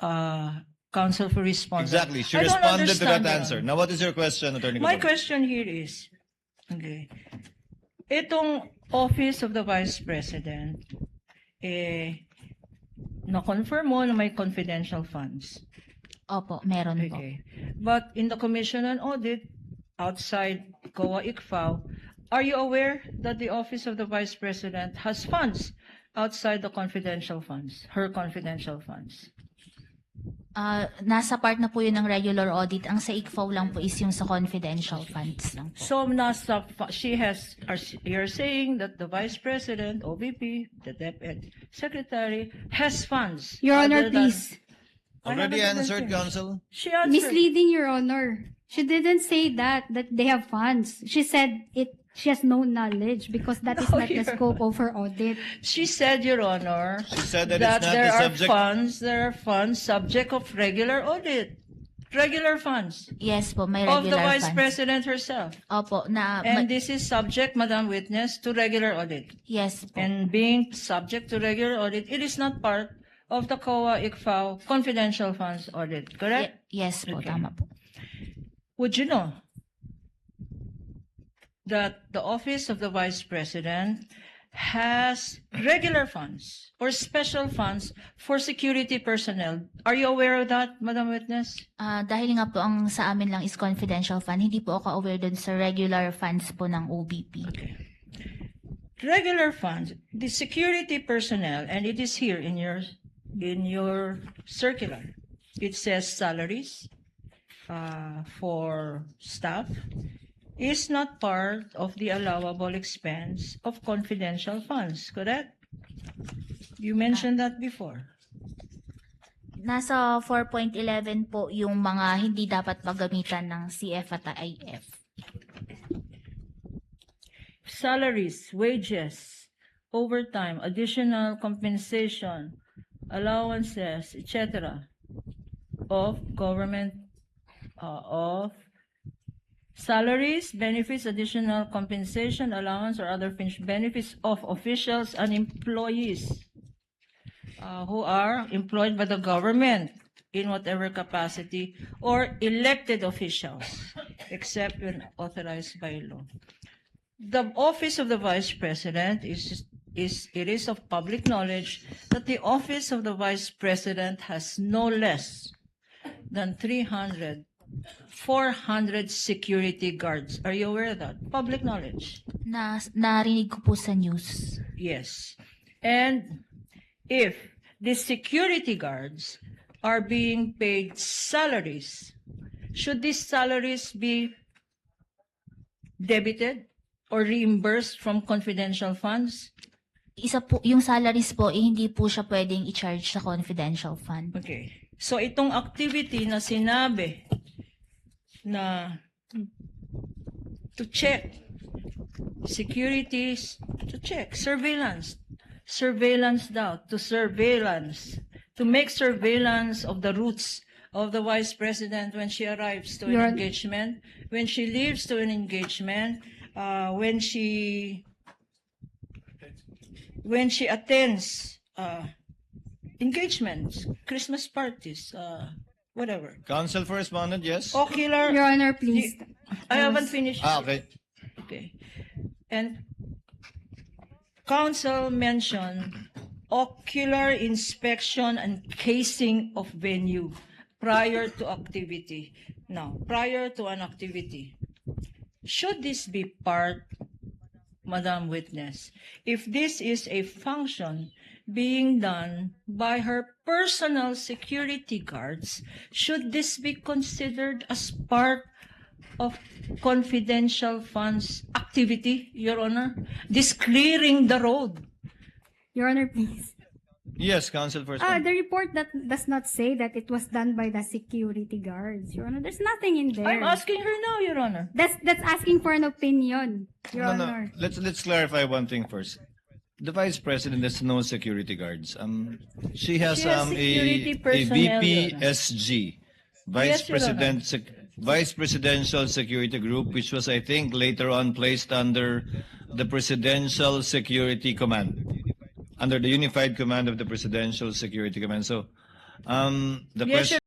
counsel for response. Exactly. She I don't responded to that understand, Your answer. Honor. Now, what is your question, Attorney My Cotton? question here is, okay, itong Office of the Vice President, na-confirm mo na may confidential funds. Opo, meron po. Okay. But in the Commission on Audit, outside COA ICFAO, are you aware that the Office of the Vice President has funds outside the confidential funds, her confidential funds? Nasa part na po yun ng regular audit. Ang sa ICFAO lang po is yung sa confidential funds lang po. So, you're saying that the Vice President, OVP, the Deputy Secretary, has funds. Your Honor, other than- please. I Already haven't answered, finished. counsel? She answered. Misleading, Your Honor. She didn't say that they have funds. She said she has no knowledge because that is No, not the Your scope of her audit. She said, Your Honor, She said that it's not there the are subject- there are funds subject of regular audit. Regular funds Yes po, may of the regular Vice funds. President herself. Opo, And this is subject, Madam Witness, to regular audit. yes po. And being subject to regular audit, it is not part of the COA ICFAO confidential funds audit, correct? Yes po, Okay. tama po. Would you know that the Office of the Vice President has regular funds or special funds for security personnel? Are you aware of that, Madam Witness? Dahil nga po ang sa amin lang is confidential fund, hindi po ako aware dun sa regular funds po ng OBP. Regular funds, the security personnel, and it is here in your circular. It says salaries for staff is not part of the allowable expense of confidential funds, correct? You mentioned that before. Nasa 4.11 po yung mga hindi dapat paggamitan ng CF at IF. Salaries, wages, overtime, additional compensation, allowances, etc. of government, of salaries, benefits, additional compensation, allowance, or other benefits of officials and employees who are employed by the government in whatever capacity, or elected officials, except when authorized by law. The Office of the Vice President it is of public knowledge that the Office of the Vice President has no less than 400 security guards. Are you aware of that? Public knowledge. Narinig ko po sa news. Yes. And if the security guards are being paid salaries, should these salaries be debited or reimbursed from confidential funds? Isa po, yung salaries po, hindi po siya pwedeng i-charge sa confidential fund. Okay. So itong activity na sinabi na to check securities, to check surveillance daw, to make surveillance of the routes of the Vice President when she arrives to an Your- engagement, when she leaves to an engagement, when she attends engagements, Christmas parties, whatever. Counsel for respondent, yes? Ocular. Your Honor, please. I haven't finished. Okay. Okay. And counsel mentioned ocular inspection and casing of venue prior to activity. Now, prior to an activity, should this be part, Madam Witness, if this is a function being done by her personal security guards, should this be considered as part of confidential funds activity, Your Honor? This clearing the road. Your Honor, please. Yes, counsel for respondent. The report that does not say that it was done by the security guards. Your Honor, there's nothing in there. I'm asking her now, Your Honor. That's asking for an opinion, Your Honor. Let's clarify one thing first. The Vice President has no security guards. She has She has security personnel, Your Honor. VPSG, Yes, Your Honor. Vice Presidential Security Group, which was, I think, later on placed under the Presidential Security Command, under the unified command of the Presidential Security Command. So, The Yes, question